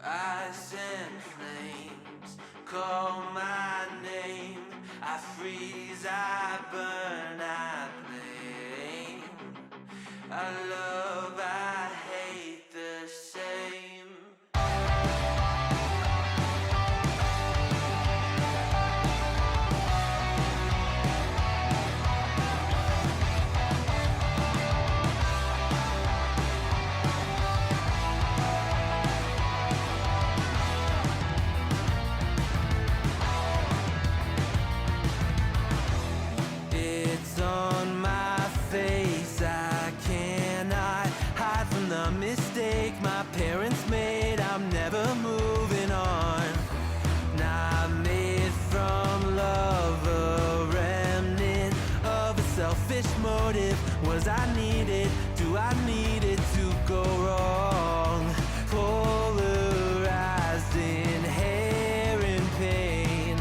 Ice and flames call my name. I freeze, I burn, I blame. I love, I hate the same. It's on my face, I cannot hide from the mistake my parents made. I'm never moving on. Not made from love, a remnant of a selfish motive. Was I needed? Do I need it to go wrong? Polarized in hair and pain,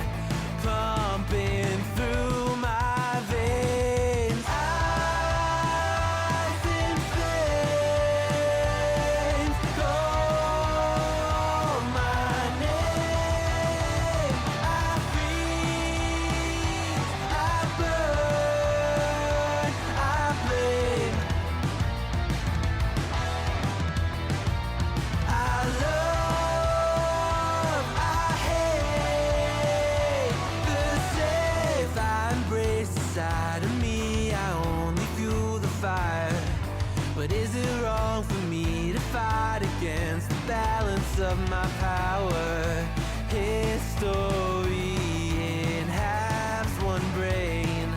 pumping through my veins. Ice and flames call my name. I freeze, I burn, I blame. I love, I hate the safe I embrace inside of me. I only fuel the fire. But is it wrong for me to fight against the balance of my power? History in halves, one brain.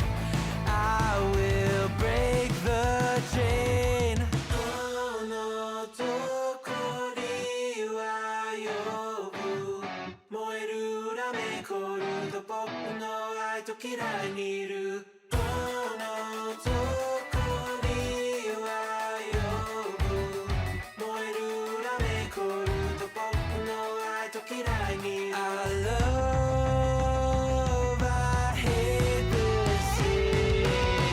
I will break the chain. Oh no, どこには呼ぶ燃える裏目凍ると僕の愛と嫌いにいる Oh no どこには呼ぶ燃える裏目凍ると僕の愛と嫌いにいる I love, I hate the same.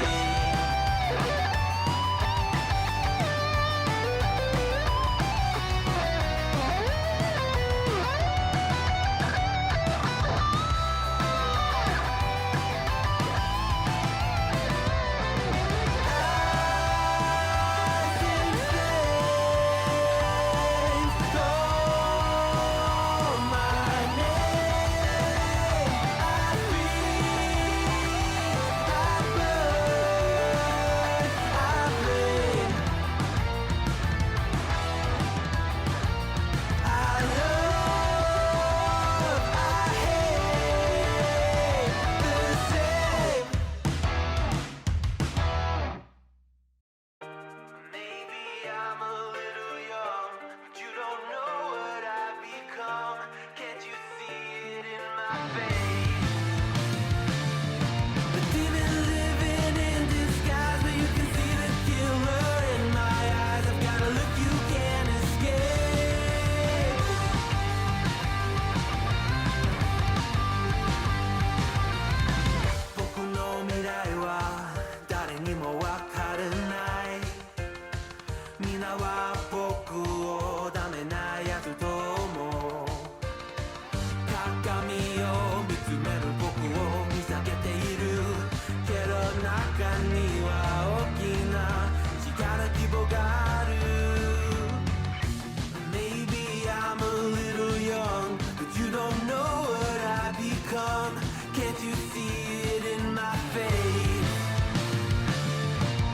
Can't you see it in my face?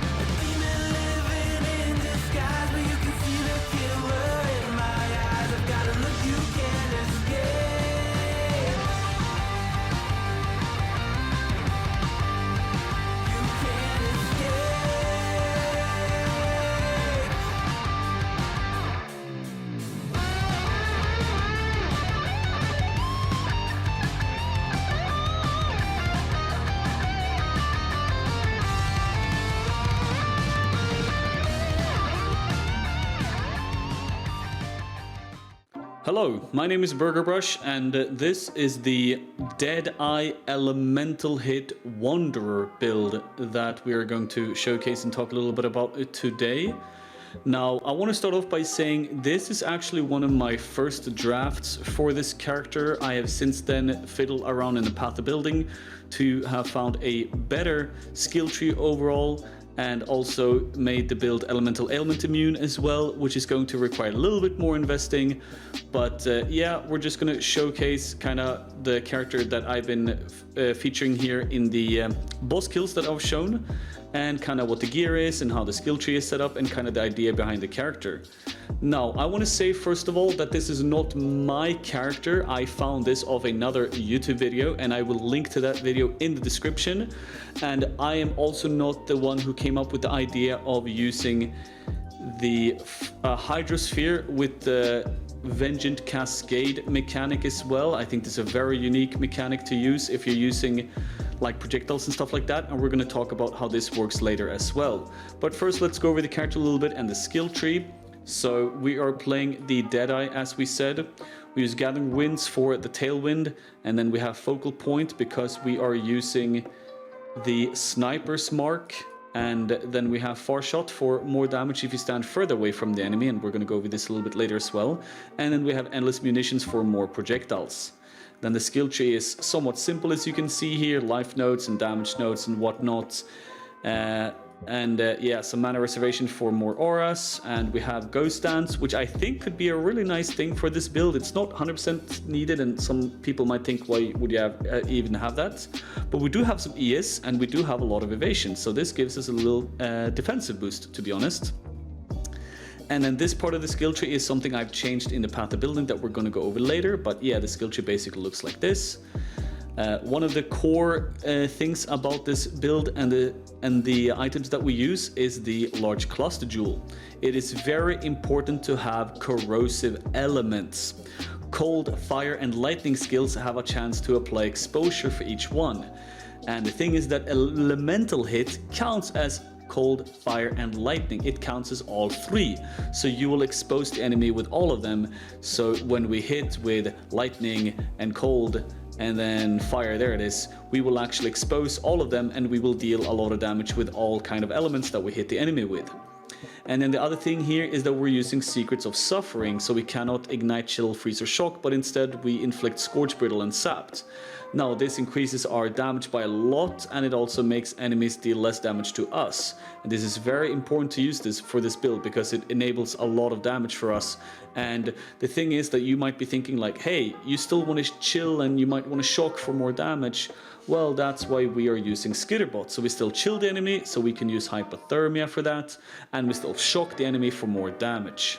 A demon living in disguise, but you can see the killer in my eyes. I've got a look you can't escape. You can't escape. Hello, my name is Burger Brush, and this is the Deadye Elemental Hit Wanderer build that we are going to showcase and talk a little bit about today. Now, I want to start off by saying this is actually one of my first drafts for this character. I have since then fiddled around in the path of building to have found a better skill tree overall, and also made the build elemental ailment immune as well, which is going to require a little bit more investing. But yeah, we're just going to showcase kind of the character that I've been featuring here in the boss kills that I've shown, and kind of what the gear is and how the skill tree is set up and kind of the idea behind the character. Now, I want to say first of all that this is not my character. I found this off another YouTube video, and I will link to that video in the description. And I am also not the one who came up with the idea of using the Hydrosphere with the Vengeant Cascade mechanic as well. I think this is a very unique mechanic to use if you're using like projectiles and stuff like that, and we're going to talk about how this works later as well. But first, let's go over the character a little bit and the skill tree. So we are playing the Deadeye, as we said. We use Gathering Winds for the Tailwind, and then we have Focal Point because we are using the Sniper's Mark, and then we have Far Shot for more damage if you stand further away from the enemy, and we're going to go over this a little bit later as well. And then we have Endless Munitions for more projectiles. Then the skill tree is somewhat simple, as you can see here, life notes and damage notes and whatnot. Yeah, some mana reservation for more auras, and we have Ghost Dance, which I think could be a really nice thing for this build. It's not 100% needed, and some people might think, why would you even have that? But we do have some ES, and we do have a lot of evasion, so this gives us a little defensive boost, to be honest. And then this part of the skill tree is something I've changed in the path of building that we're going to go over later. But yeah, the skill tree basically looks like this. One of the core things about this build and the items that we use is the large cluster jewel. It is very important to have corrosive elements. Cold, fire, and lightning skills have a chance to apply exposure for each one. And the thing is that elemental hit counts as cold, fire, and lightning. It counts as all three. So you will expose the enemy with all of them. So when we hit with lightning and cold and then fire, there it is, we will actually expose all of them, and we will deal a lot of damage with all kind of elements that we hit the enemy with. And then the other thing here is that we're using Secrets of Suffering, so we cannot ignite, chill, freeze, or shock, but instead we inflict Scorch, Brittle, and Sapped. Now, this increases our damage by a lot, and it also makes enemies deal less damage to us. And this is very important to use this for this build because it enables a lot of damage for us. And the thing is that you might be thinking like, hey, you still want to chill and you might want to shock for more damage. Well, that's why we are using Skitterbot. So we still chill the enemy, so we can use Hypothermia for that, and we still shock the enemy for more damage.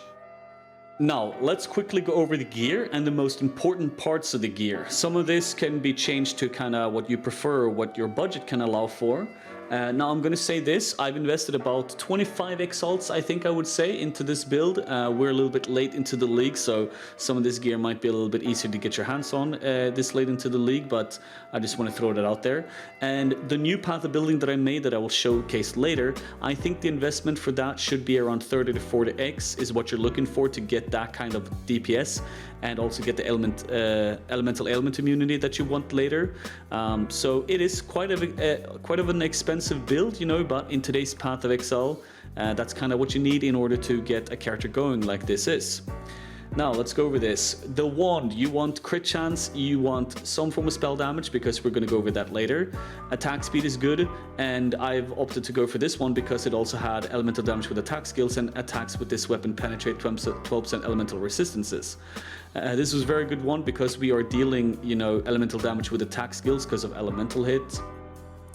Now, let's quickly go over the gear and the most important parts of the gear. Some of this can be changed to kind of what you prefer, what your budget can allow for. Now, I'm going to say this, I've invested about 25 Exiles, I think I would say, into this build. We're a little bit late into the league, so some of this gear might be a little bit easier to get your hands on this late into the league, but I just want to throw that out there. And the new path of building that I made that I will showcase later, I think the investment for that should be around 30 to 40x is what you're looking for to get that kind of DPS and also get the elemental ailment immunity that you want later. So it is quite of an expensive build, you know, but in today's path of Exile, that's kind of what you need in order to get a character going like this is. Now, let's go over this. The wand, you want crit chance, you want some form of spell damage because we're going to go over that later. Attack speed is good, and I've opted to go for this one because it also had elemental damage with attack skills, and attacks with this weapon penetrate 12% elemental resistances. This was a very good one because we are dealing, you know, elemental damage with attack skills because of elemental hit.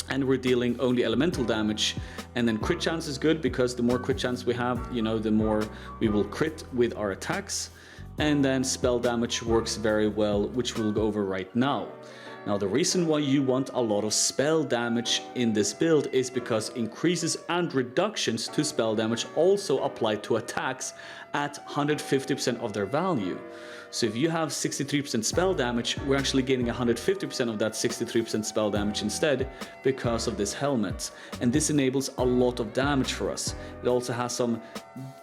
And we're dealing only elemental damage. And then crit chance is good because the more crit chance we have, you know, the more we will crit with our attacks. And then spell damage works very well, which we'll go over right now. Now, the reason why you want a lot of spell damage in this build is because increases and reductions to spell damage also apply to attacks at 150% of their value. So if you have 63% spell damage, we're actually getting 150% of that 63% spell damage instead because of this helmet. And this enables a lot of damage for us. It also has some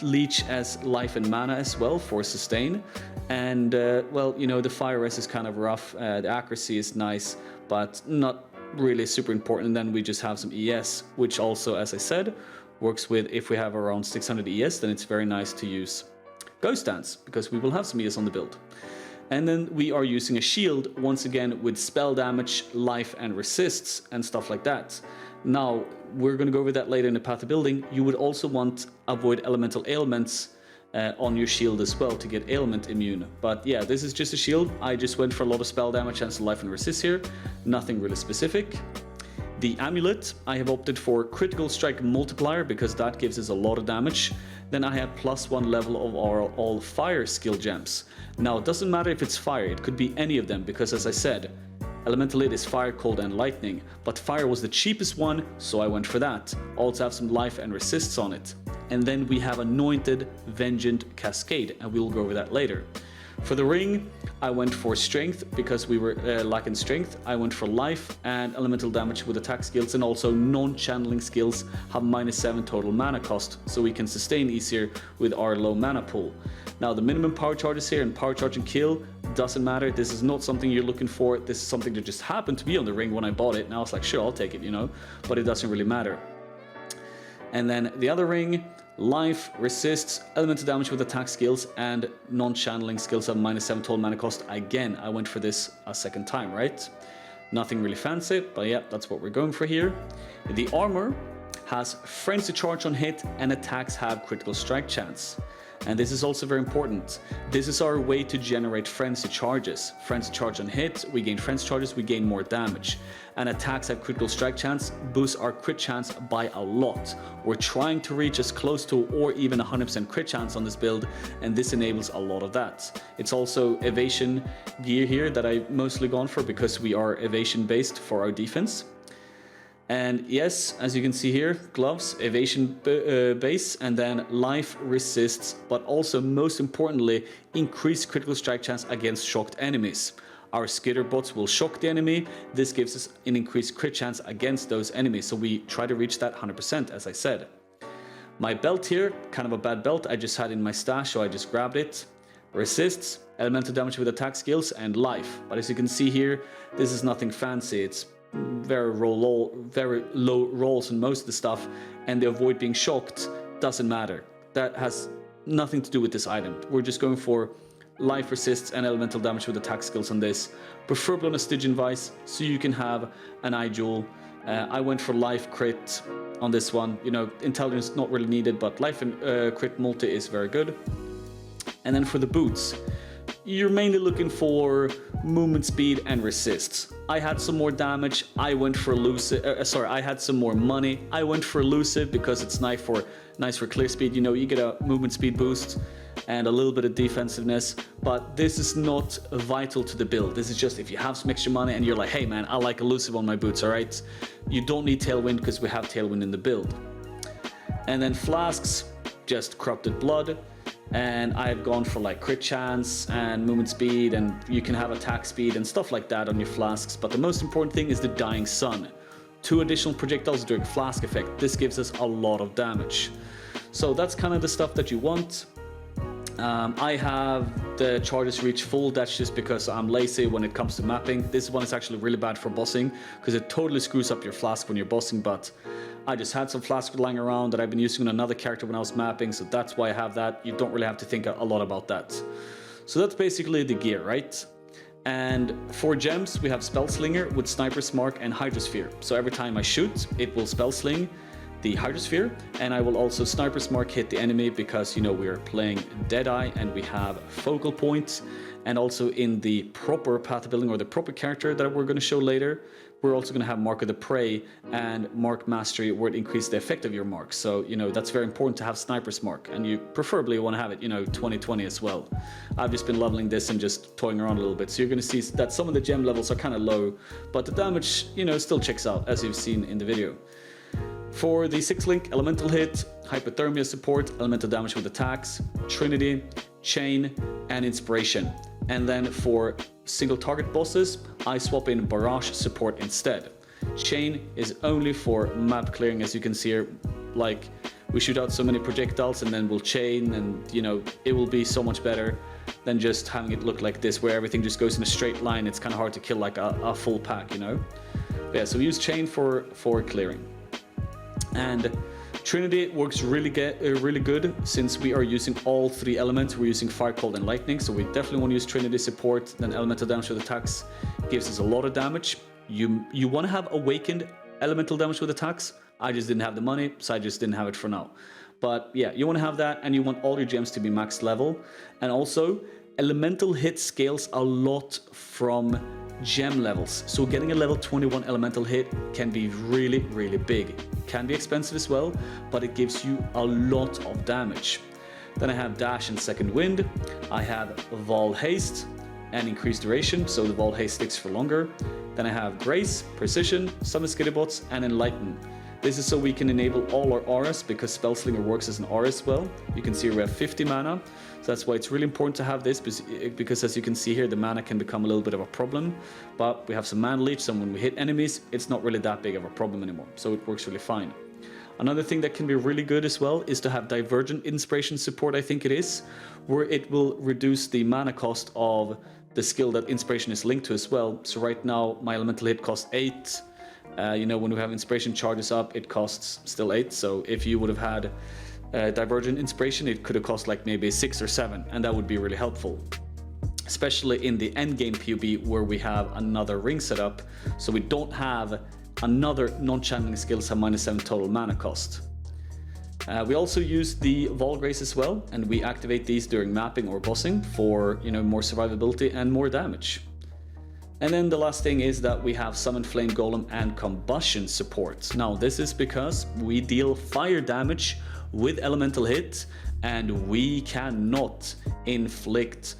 leech as life and mana as well for sustain. And well, you know, the fire res is kind of rough. The accuracy is nice, but not really super important. And then we just have some ES, which also, as I said, works with if we have around 600 ES, then it's very nice to use Ghost Dance, because we will have some ES on the build. And then we are using a shield, once again, with spell damage, life, and resists, and stuff like that. Now, we're going to go over that later in the path of building. You would also want avoid elemental ailments on your shield as well to get ailment immune. But yeah, this is just a shield. I just went for a lot of spell damage and some life and resist here. Nothing really specific. The amulet, I have opted for critical strike multiplier because that gives us a lot of damage. Then I have +1 level of our all fire skill gems. Now it doesn't matter if it's fire, it could be any of them, because as I said, elemental hit is fire, cold, and lightning, but fire was the cheapest one, so I went for that. Also have some life and resists on it. And then we have anointed vengeant cascade, and we'll go over that later. For the ring, I went for strength because we were lacking strength. I went for life and elemental damage with attack skills, and also non-channeling skills have -7 total mana cost, so we can sustain easier with our low mana pool. Now the minimum power charges here and power charge and kill doesn't matter. This is not something you're looking for. This is something that just happened to be on the ring when I bought it, and I was like, sure, I'll take it, you know, but it doesn't really matter. And then the other ring, life, resists, elemental damage with attack skills, and non-channeling skills have -7 total mana cost. Again, I went for this a second time, right? Nothing really fancy, but yeah, that's what we're going for here. The armor has frenzy charge on hit, and attacks have critical strike chance. And this is also very important. This is our way to generate frenzy charges. Frenzy charge on hit, we gain frenzy charges, we gain more damage. And attacks have critical strike chance, boosts our crit chance by a lot. We're trying to reach as close to or even 100% crit chance on this build, and this enables a lot of that. It's also evasion gear here that I've mostly gone for because we are evasion based for our defense. And yes, as you can see here, gloves, evasion base, and then life, resists, but also most importantly, increased critical strike chance against shocked enemies. Our skitter bots will shock the enemy. This gives us an increased crit chance against those enemies, so we try to reach that 100%, as I said. My belt here, kind of a bad belt, I just had in my stash, so I just grabbed it. Resists, elemental damage with attack skills, and life. But as you can see here, this is nothing fancy. It's very low rolls on most of the stuff, and the avoid being shocked doesn't matter. That has nothing to do with this item. We're just going for life resists and elemental damage with attack skills on this, preferably on a Stygian Vice, so you can have an eye jewel. I went for life crit on this one. You know, intelligence not really needed, but life and crit multi is very good. And then for the boots, you're mainly looking for movement speed and resists. I had some more damage, I went for elusive, I had some more money, I went for elusive because it's nice for clear speed. You know, you get a movement speed boost and a little bit of defensiveness, but this is not vital to the build. This is just if you have some extra money and you're like, hey man, I like elusive on my boots, alright? You don't need tailwind because we have tailwind in the build. And then flasks, just corrupted blood. And I've gone for like crit chance and movement speed, and you can have attack speed and stuff like that on your flasks. But the most important thing is the Dying Sun. 2 additional projectiles during flask effect. This gives us a lot of damage. So that's kind of the stuff that you want. I have the charges reach full. That's just because I'm lazy when it comes to mapping. This one is actually really bad for bossing because it totally screws up your flask when you're bossing, but I just had some flasks lying around that I've been using on another character when I was mapping, so that's why I have that. You don't really have to think a lot about that. So that's basically the gear, right? And for gems, we have Spell Slinger with Sniper's Mark and Hydrosphere. So every time I shoot, it will Spell Sling the Hydrosphere, and I will also Sniper's Mark hit the enemy because, you know, we are playing Deadeye and we have focal points. And also in the proper path building, or the proper character that we're going to show later, we're also going to have Mark of the Prey and Mark Mastery, where it increases the effect of your mark. So, you know, that's very important to have Sniper's Mark, and you preferably want to have it, you know, 20/20 as well. I've just been leveling this and just toying around a little bit. So you're going to see that some of the gem levels are kind of low, but the damage, you know, still checks out, as you've seen in the video. For the 6-link, Elemental Hit, Hypothermia Support, Elemental Damage with Attacks, Trinity, Chain, and Inspiration. And then for single target bosses, I swap in Barrage Support instead. Chain is only for map clearing, as you can see here. Like, we shoot out so many projectiles and then we'll chain, and, you know, it will be so much better than just having it look like this, where everything just goes in a straight line. It's kind of hard to kill like a full pack, you know? But yeah, so we use Chain for clearing. And Trinity works really good since we are using all 3 elements. We're using Fire, Cold, and Lightning, so we definitely want to use Trinity support. Then elemental damage with attacks gives us a lot of damage. You want to have awakened elemental damage with attacks. I just didn't have the money, so I just didn't have it for now. But yeah, you want to have that, and you want all your gems to be max level. And also, elemental hit scales a lot from gem levels. So getting a level 21 elemental hit can be really, really big. It can be expensive as well, but it gives you a lot of damage. Then I have Dash and Second Wind. I have Vol Haste and Increased Duration, so the Vol Haste sticks for longer. Then I have Grace, Precision, Summon Skitterbots, and Enlighten. This is so we can enable all our auras, because Spellslinger works as an aura as well. You can see we have 50 mana, so that's why it's really important to have this, because as you can see here, the mana can become a little bit of a problem. But we have some mana leech, so when we hit enemies, it's not really that big of a problem anymore, so it works really fine. Another thing that can be really good as well is to have Divergent Inspiration support, I think it is, where it will reduce the mana cost of the skill that Inspiration is linked to as well. So right now, my elemental hit costs 8. You know, when we have Inspiration charges up, it costs still 8. So if you would have had Divergent Inspiration, it could have cost like maybe 6 or 7, and that would be really helpful. Especially in the endgame PoB, where we have another ring setup, so we don't have another non-channeling skills have -7 total mana cost. We also use the Vol Grace as well, and we activate these during mapping or bossing for, you know, more survivability and more damage. And then the last thing is that we have Summon Flame Golem and Combustion support. Now this is because we deal fire damage with elemental hit, and we cannot inflict,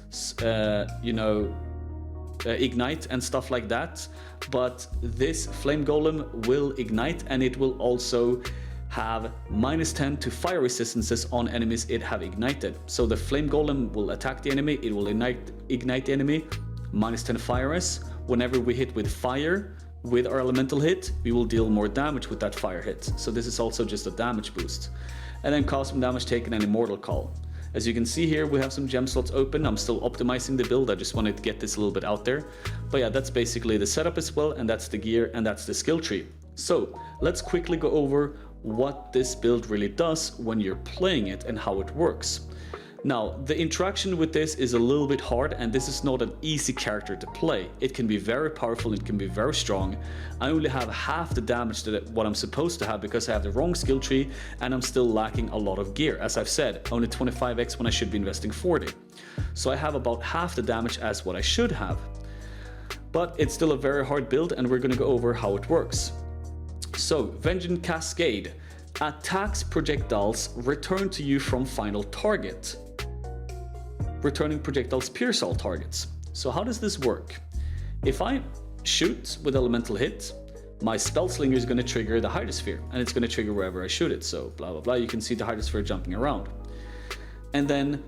ignite and stuff like that. But this Flame Golem will ignite, and it will also have -10 to fire resistances on enemies it have ignited. So the Flame Golem will attack the enemy, it will ignite the enemy, -10 fire res. Whenever we hit with fire with our elemental hit, we will deal more damage with that fire hit. So this is also just a damage boost. And then custom damage taken and Immortal Call. As you can see here, we have some gem slots open. I'm still optimizing the build. I just wanted to get this a little bit out there. But yeah, that's basically the setup as well, and that's the gear, and that's the skill tree. So let's quickly go over what this build really does when you're playing it and how it works. Now, the interaction with this is a little bit hard, and this is not an easy character to play. It can be very powerful, it can be very strong. I only have half the damage that what I'm supposed to have because I have the wrong skill tree, and I'm still lacking a lot of gear. As I've said, only 25x when I should be investing 40. So I have about half the damage as what I should have. But it's still a very hard build, and we're gonna go over how it works. So, Vengeance Cascade. Attacks projectiles return to you from final target. Returning projectiles pierce all targets. So how does this work? If I shoot with elemental hit, my Spellslinger is going to trigger the Hydrosphere, and it's going to trigger wherever I shoot it. So blah blah blah, you can see the Hydrosphere jumping around. And then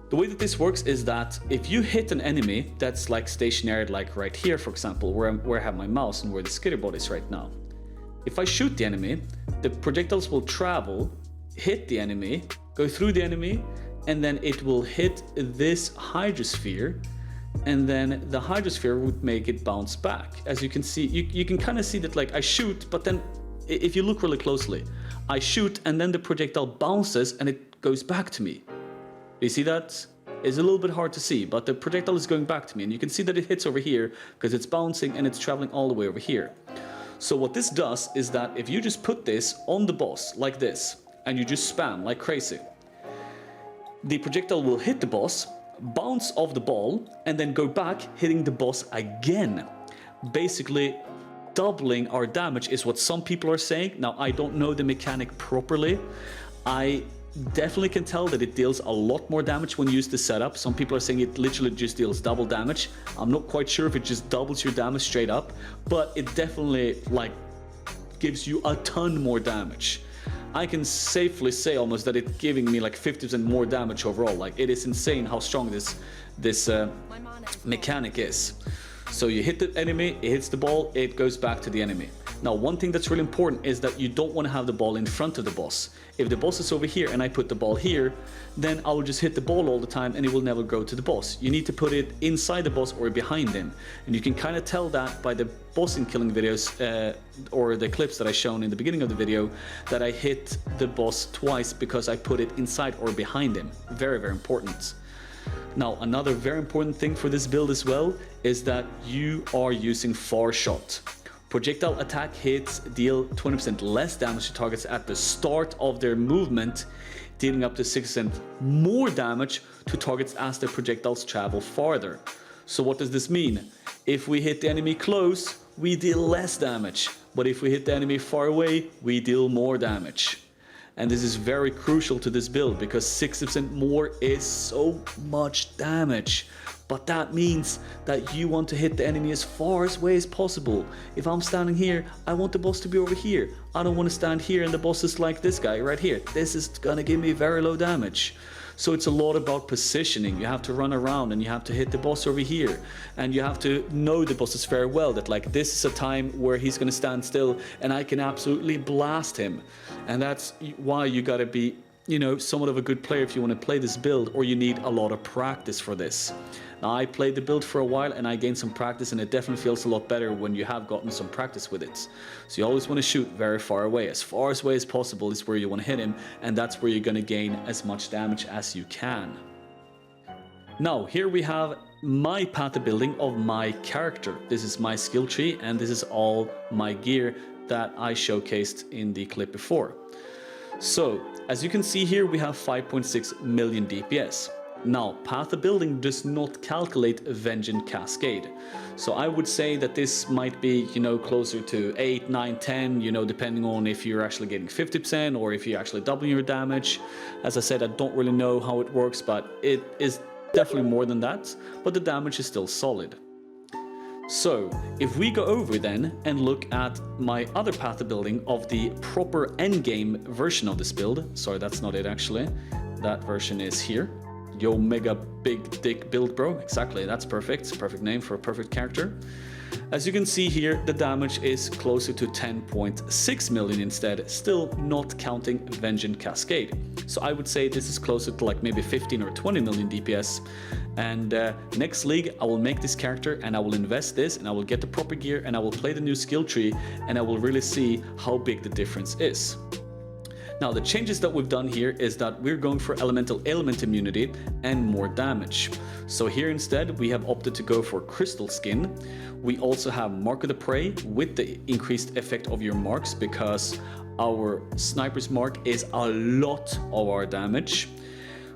the way that this works is that if you hit an enemy that's like stationary, like right here for example, where I have my mouse and where the Skitterbot is right now. If I shoot the enemy, the projectiles will travel, hit the enemy, go through the enemy, and then it will hit this Hydrosphere, and then the Hydrosphere would make it bounce back. As you can see, you can kind of see that, like, I shoot, but then if you look really closely, I shoot and then the projectile bounces and it goes back to me. You see that? It's a little bit hard to see, but the projectile is going back to me, and you can see that it hits over here because it's bouncing and it's traveling all the way over here. So what this does is that if you just put this on the boss like this, and you just spam like crazy, the projectile will hit the boss, bounce off the ball, and then go back, hitting the boss again. Basically, doubling our damage is what some people are saying. Now, I don't know the mechanic properly. I definitely can tell that it deals a lot more damage when you use the setup. Some people are saying it literally just deals double damage. I'm not quite sure if it just doubles your damage straight up, but it definitely, like, gives you a ton more damage. I can safely say almost that it's giving me like 50% more damage overall. Like, it is insane how strong this mechanic is. So you hit the enemy, it hits the ball, it goes back to the enemy. Now, one thing that's really important is that you don't want to have the ball in front of the boss. If the boss is over here and I put the ball here, then I will just hit the ball all the time and it will never go to the boss. You need to put it inside the boss or behind him. And you can kind of tell that by the boss and killing videos or the clips that I shown in the beginning of the video, that I hit the boss twice because I put it inside or behind him. Very, very important. Now, another very important thing for this build as well is that you are using far shot. Projectile attack hits deal 20% less damage to targets at the start of their movement, dealing up to 6% more damage to targets as the projectiles travel farther. So what does this mean? If we hit the enemy close, we deal less damage, but if we hit the enemy far away, we deal more damage. And this is very crucial to this build because 60% more is so much damage. But that means that you want to hit the enemy as far away as possible. If I'm standing here, I want the boss to be over here. I don't want to stand here and the boss is like this guy right here. This is gonna give me very low damage. So it's a lot about positioning. You have to run around and you have to hit the boss over here. And you have to know the bosses very well, that like this is a time where he's gonna stand still and I can absolutely blast him. And that's why you gotta be, you know, somewhat of a good player if you want to play this build, or you need a lot of practice for this. Now, I played the build for a while and I gained some practice, and it definitely feels a lot better when you have gotten some practice with it. So you always want to shoot very far away. As far away as possible is where you want to hit him, and that's where you're going to gain as much damage as you can. Now, here we have my path of building of my character. This is my skill tree, and this is all my gear that I showcased in the clip before. So, as you can see here, we have 5.6 million DPS. Now, path of building does not calculate Vengeance Cascade. So I would say that this might be, you know, closer to 8, 9, 10, you know, depending on if you're actually getting 50% or if you're actually doubling your damage. As I said, I don't really know how it works, but it is definitely more than that, but the damage is still solid. So, if we go over then and look at my other path of building of the proper endgame version of this build. Sorry, that's not it actually. That version is here. Yo mega big dick build, bro. Exactly, that's perfect. Perfect name for a perfect character. As you can see here, the damage is closer to 10.6 million instead, still not counting Vengeance Cascade. So I would say this is closer to like maybe 15 or 20 million DPS. And next league, I will make this character and I will invest this and I will get the proper gear and I will play the new skill tree and I will really see how big the difference is. Now, the changes that we've done here is that we're going for elemental ailment immunity and more damage. So here instead, we have opted to go for crystal skin. We also have mark of the prey with the increased effect of your marks because our sniper's mark is a lot of our damage.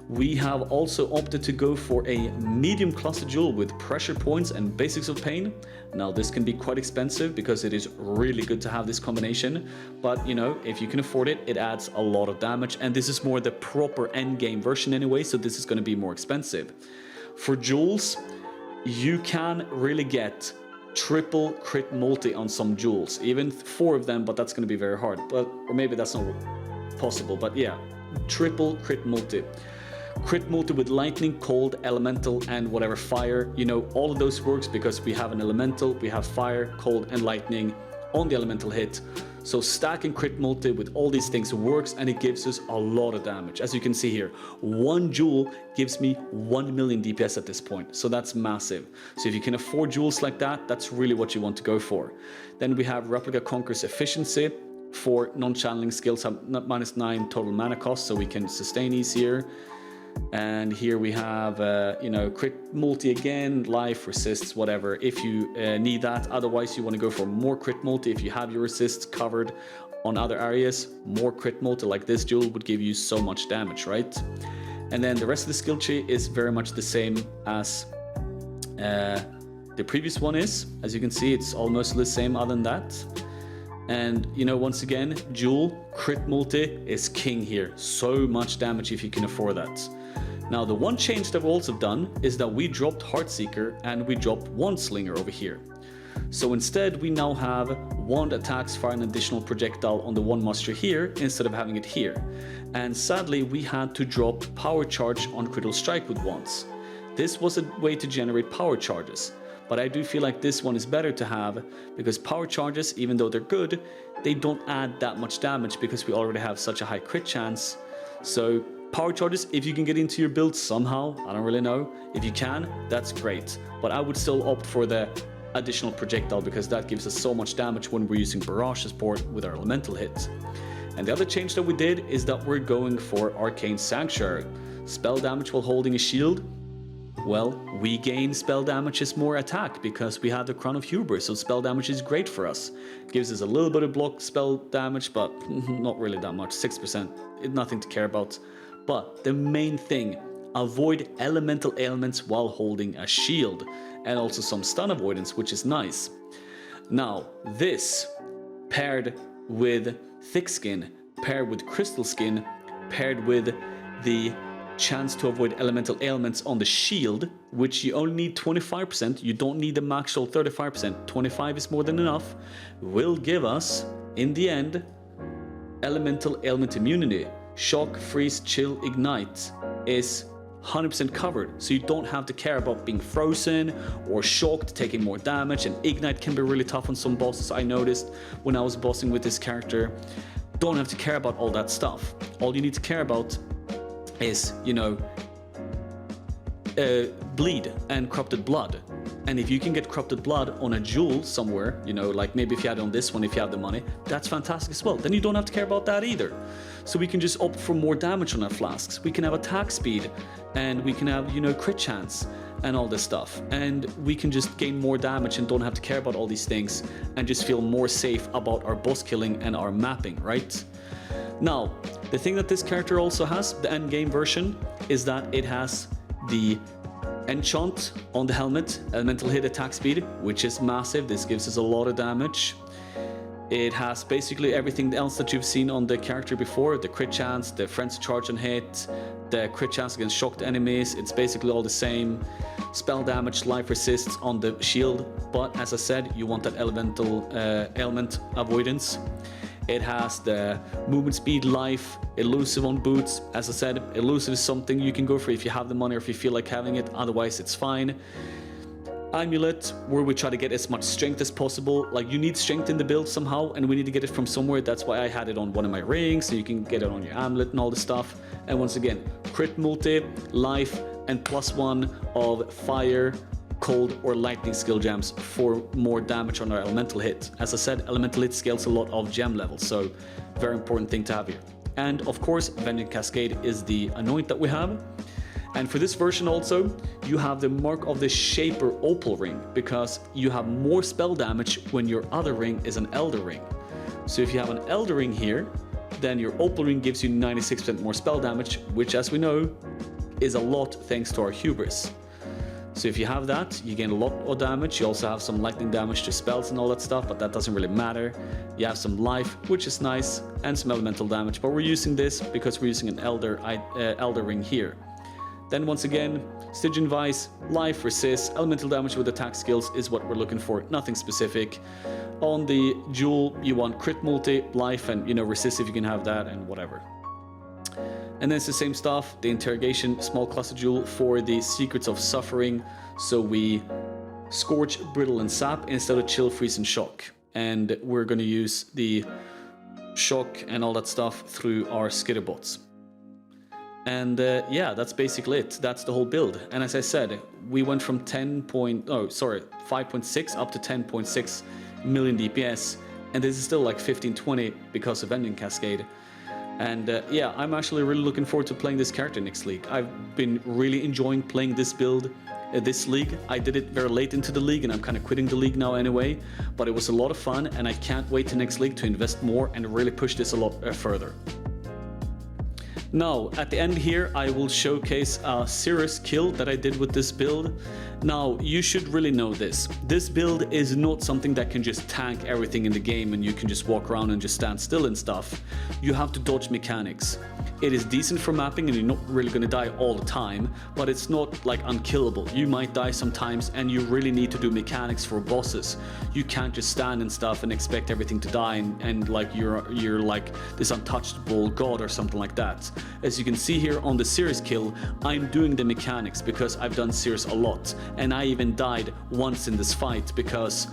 We have also opted to go for a medium cluster jewel with pressure points and basics of pain. Now this can be quite expensive because it is really good to have this combination, but you know, if you can afford it, it adds a lot of damage, and this is more the proper end game version anyway, so this is going to be more expensive. For jewels, you can really get triple crit multi on some jewels, even 4 of them, but that's going to be very hard, or maybe that's not possible, but yeah, triple crit multi. Crit multi with lightning, cold, elemental, and whatever fire. You know, all of those works because we have an elemental, we have fire, cold, and lightning on the elemental hit. So stacking crit multi with all these things works, and it gives us a lot of damage. As you can see here, 1 jewel gives me 1 million DPS at this point. So that's massive. So if you can afford jewels like that, that's really what you want to go for. Then we have Replica Conqueror's efficiency. For non-channeling skills have -9 total mana cost, so we can sustain easier. And here we have, you know, crit multi again, life, resists, whatever, if you need that. Otherwise, you want to go for more crit multi if you have your resists covered on other areas. More crit multi like this jewel would give you so much damage, right? And then the rest of the skill tree is very much the same as the previous one is. As you can see, it's almost the same other than that. And, you know, once again, jewel, crit multi is king here. So much damage if you can afford that. Now, the one change that we've also done is that we dropped Heartseeker and we dropped Wand Slinger over here. So instead, we now have wand attacks fire an additional projectile on the wand master here instead of having it here. And sadly, we had to drop Power Charge on Critical Strike with wands. This was a way to generate power charges. But I do feel like this one is better to have because power charges, even though they're good, they don't add that much damage because we already have such a high crit chance. So power charges, if you can get into your build somehow, I don't really know. If you can, that's great. But I would still opt for the additional projectile because that gives us so much damage when we're using barrage support with our elemental hit. And the other change that we did is that we're going for Arcane Sanctuary. Spell damage while holding a shield. Well, we gain spell damage as more attack because we have the Crown of Hubris, so spell damage is great for us. Gives us a little bit of block spell damage, but not really that much, 6%, nothing to care about. But the main thing, avoid elemental ailments while holding a shield, and also some stun avoidance, which is nice. Now, this paired with thick skin, paired with crystal skin, paired with the chance to avoid elemental ailments on the shield, which you only need 25%, you don't need the maximum 35%, 25 is more than enough, will give us, in the end, elemental ailment immunity. Shock, freeze, chill, ignite is 100% covered, so you don't have to care about being frozen or shocked, taking more damage, and ignite can be really tough on some bosses. I noticed when I was bossing with this character, don't have to care about all that stuff. All you need to care about is, you know, bleed and corrupted blood. And if you can get corrupted blood on a jewel somewhere, you know, like maybe if you had it on this one, if you have the money, that's fantastic as well. Then you don't have to care about that either. So we can just opt for more damage on our flasks. We can have attack speed, and we can have, you know, crit chance and all this stuff. And we can just gain more damage and don't have to care about all these things and just feel more safe about our boss killing and our mapping, right? Now, the thing that this character also has, the end game version, is that it has the enchant on the helmet, elemental hit attack speed, which is massive. This gives us a lot of damage. It has basically everything else that you've seen on the character before, the crit chance, the frenzy charge and hit, the crit chance against shocked enemies. It's basically all the same. Spell damage, life resists on the shield, but as I said, you want that elemental ailment avoidance. It has the movement speed, life, elusive on boots. As I said, elusive is something you can go for if you have the money or if you feel like having it, otherwise it's fine. Amulet, where we try to get as much strength as possible. Like, you need strength in the build somehow, and we need to get it from somewhere. That's why I had it on one of my rings, so you can get it on your amulet and all this stuff. And once again, crit multi, life, and +1 of fire, cold, or lightning skill gems for more damage on our elemental hit. As I said, elemental hit scales a lot of gem levels, so very important thing to have here. And of course, Vengeance Cascade is the anoint that we have. And for this version also, you have the Mark of the Shaper Opal ring, because you have more spell damage when your other ring is an Elder ring. So if you have an Elder ring here, then your Opal ring gives you 96% more spell damage, which, as we know, is a lot thanks to our hubris. So if you have that, you gain a lot of damage. You also have some lightning damage to spells and all that stuff, but that doesn't really matter. You have some life, which is nice, and some elemental damage, but we're using this because we're using an Elder ring here. Then once again, Stygian Vice, life, resist, elemental damage with attack skills is what we're looking for, nothing specific. On the jewel, you want crit multi, life, and, you know, resist if you can have that, and whatever. And then it's the same stuff, the interrogation small cluster jewel for the secrets of suffering. So we scorch, brittle, and sap instead of chill, freeze, and shock. And we're going to use the shock and all that stuff through our skitterbots. And yeah, that's basically it. That's the whole build. And as I said, we went from 5.6 up to 10.6 million DPS. And this is still like 15-20 because of Ending Cascade. And yeah, I'm actually really looking forward to playing this character next league. I've been really enjoying playing this build, this league. I did it very late into the league, and I'm kind of quitting the league now anyway. But it was a lot of fun, and I can't wait to next league to invest more and really push this a lot further. Now, at the end here, I will showcase a Sirus kill that I did with this build. Now, you should really know this. This build is not something that can just tank everything in the game and you can just walk around and just stand still and stuff. You have to dodge mechanics. It is decent for mapping and you're not really going to die all the time, but it's not like unkillable. You might die sometimes and you really need to do mechanics for bosses. You can't just stand and stuff and expect everything to die and like you're like this untouchable god or something like that. As you can see here on the Sirus kill, I'm doing the mechanics because I've done Sirus a lot, and I even died once in this fight because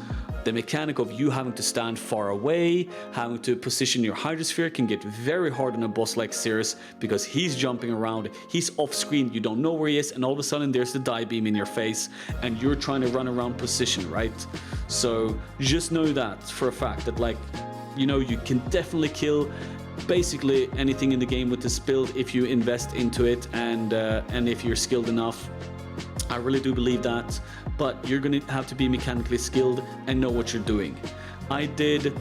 the mechanic of you having to stand far away, having to position your Hydrosphere can get very hard on a boss like Sirus because he's jumping around, he's off screen, you don't know where he is, and all of a sudden there's the die beam in your face and you're trying to run around position, right? So just know that for a fact that, like, you know, you can definitely kill basically anything in the game with this build if you invest into it and if you're skilled enough. I really do believe that, but you're gonna have to be mechanically skilled and know what you're doing. I did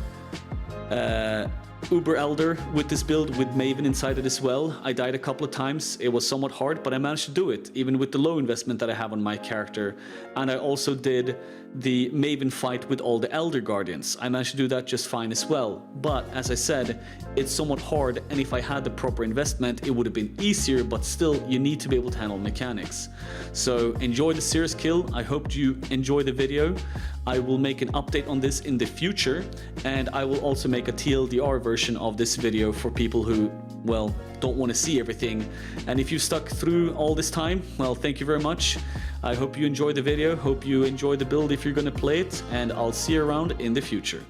Uber Elder with this build with Maven inside it as well. I died a couple of times. It was somewhat hard, but I managed to do it, even with the low investment that I have on my character. And I also did the Maven fight with all the Elder Guardians. I managed to do that just fine as well. But as I said, it's somewhat hard, and if I had the proper investment, it would have been easier, but still, you need to be able to handle mechanics. So enjoy the Sirus kill. I hope you enjoy the video. I will make an update on this in the future, and I will also make a TLDR version of this video for people who, well, don't want to see everything. And if you've stuck through all this time, well, thank you very much. I hope you enjoy the video, hope you enjoy the build if you're going to play it, and I'll see you around in the future.